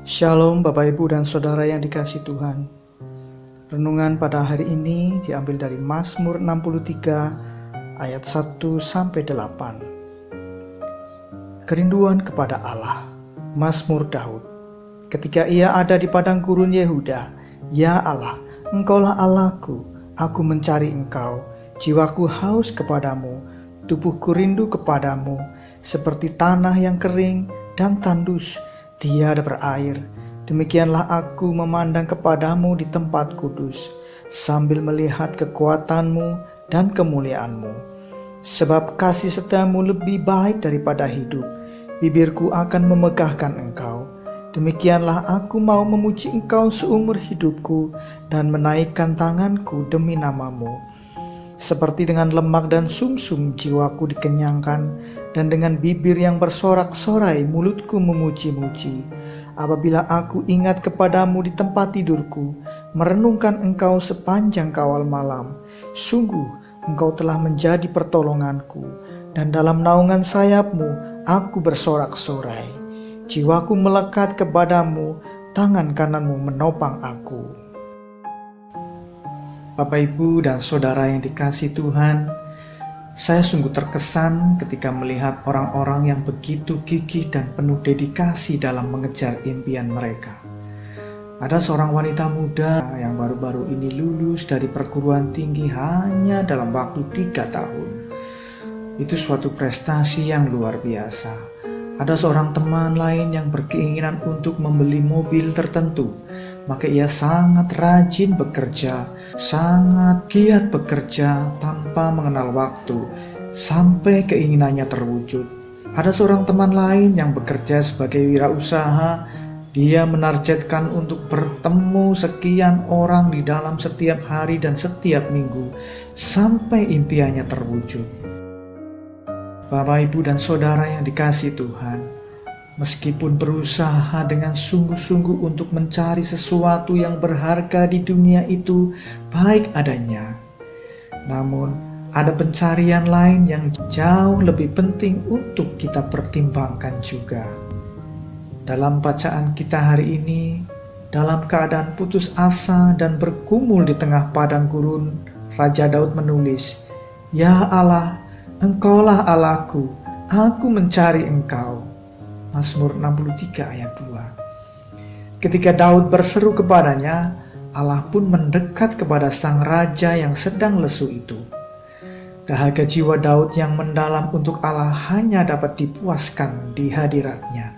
Shalom Bapak Ibu dan Saudara yang dikasihi Tuhan. Renungan pada hari ini diambil dari Mazmur 63 ayat 1-8. Kerinduan kepada Allah. Mazmur Daud. Ketika ia ada di padang gurun Yehuda, ya Allah, Engkaulah Allahku, aku mencari Engkau, jiwaku haus kepadamu, tubuhku rindu kepadamu, seperti tanah yang kering dan tandus, tiada berair. Demikianlah aku memandang kepadamu di tempat kudus, sambil melihat kekuatanmu dan kemuliaanmu. Sebab kasih setiamu lebih baik daripada hidup, bibirku akan memegahkan Engkau. Demikianlah aku mau memuji Engkau seumur hidupku dan menaikkan tanganku demi namamu. Seperti dengan lemak dan sumsum jiwaku dikenyangkan, dan dengan bibir yang bersorak-sorai mulutku memuji-muji. Apabila aku ingat kepadamu di tempat tidurku, merenungkan Engkau sepanjang kawal malam, sungguh Engkau telah menjadi pertolonganku, dan dalam naungan sayapmu aku bersorak-sorai. Jiwaku melekat kepadamu, tangan kananmu menopang aku. Bapak, Ibu, dan Saudara yang dikasihi Tuhan, saya sungguh terkesan ketika melihat orang-orang yang begitu gigih dan penuh dedikasi dalam mengejar impian mereka. Ada seorang wanita muda yang baru-baru ini lulus dari perguruan tinggi hanya dalam waktu 3 tahun. Itu suatu prestasi yang luar biasa. Ada seorang teman lain yang berkeinginan untuk membeli mobil tertentu. Maka ia sangat rajin bekerja, sangat giat bekerja tanpa mengenal waktu, sampai keinginannya terwujud. Ada seorang teman lain yang bekerja sebagai wirausaha. Dia menargetkan untuk bertemu sekian orang di dalam setiap hari dan setiap minggu, sampai impiannya terwujud. Bapak, Ibu, dan Saudara yang dikasihi Tuhan, meskipun berusaha dengan sungguh-sungguh untuk mencari sesuatu yang berharga di dunia itu baik adanya, namun ada pencarian lain yang jauh lebih penting untuk kita pertimbangkan juga. Dalam bacaan kita hari ini, dalam keadaan putus asa dan bergumul di tengah padang gurun, Raja Daud menulis, "Ya Allah, Engkaulah Allahku, aku mencari Engkau." Mazmur 63 ayat 2. Ketika Daud berseru kepadanya, Allah pun mendekat kepada sang raja yang sedang lesu itu. Dahaga jiwa Daud yang mendalam untuk Allah hanya dapat dipuaskan di hadiratnya.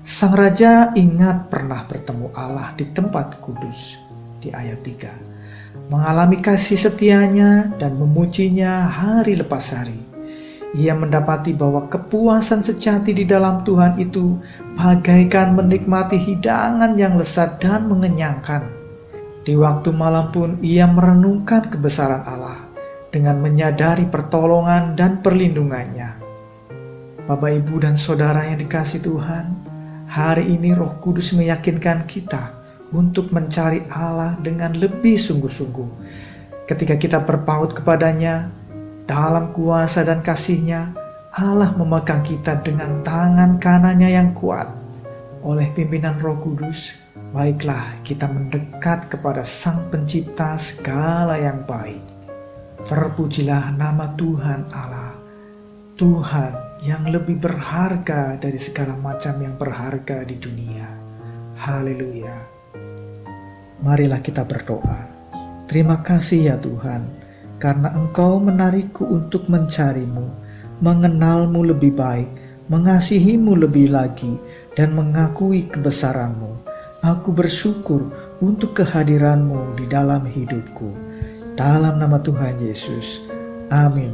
Sang raja ingat pernah bertemu Allah di tempat kudus di ayat 3. Mengalami kasih setianya dan memujinya hari lepas hari. Ia mendapati bahwa kepuasan sejati di dalam Tuhan itu bagaikan menikmati hidangan yang lezat dan mengenyangkan. Di waktu malam pun ia merenungkan kebesaran Allah dengan menyadari pertolongan dan perlindungannya. Bapak, Ibu, dan Saudara yang dikasihi Tuhan, hari ini Roh Kudus meyakinkan kita untuk mencari Allah dengan lebih sungguh-sungguh. Ketika kita berpaut kepadanya, dalam kuasa dan kasih-Nya, Allah memegang kita dengan tangan kanannya yang kuat. Oleh pimpinan Roh Kudus, baiklah kita mendekat kepada Sang Pencipta segala yang baik. Terpujilah nama Tuhan Allah, Tuhan yang lebih berharga dari segala macam yang berharga di dunia. Haleluya. Marilah kita berdoa. Terima kasih ya Tuhan, karena Engkau menarikku untuk mencari-Mu, mengenal-Mu lebih baik, mengasihi-Mu lebih lagi, dan mengakui kebesaran-Mu. Aku bersyukur untuk kehadiran-Mu di dalam hidupku. Dalam nama Tuhan Yesus. Amin.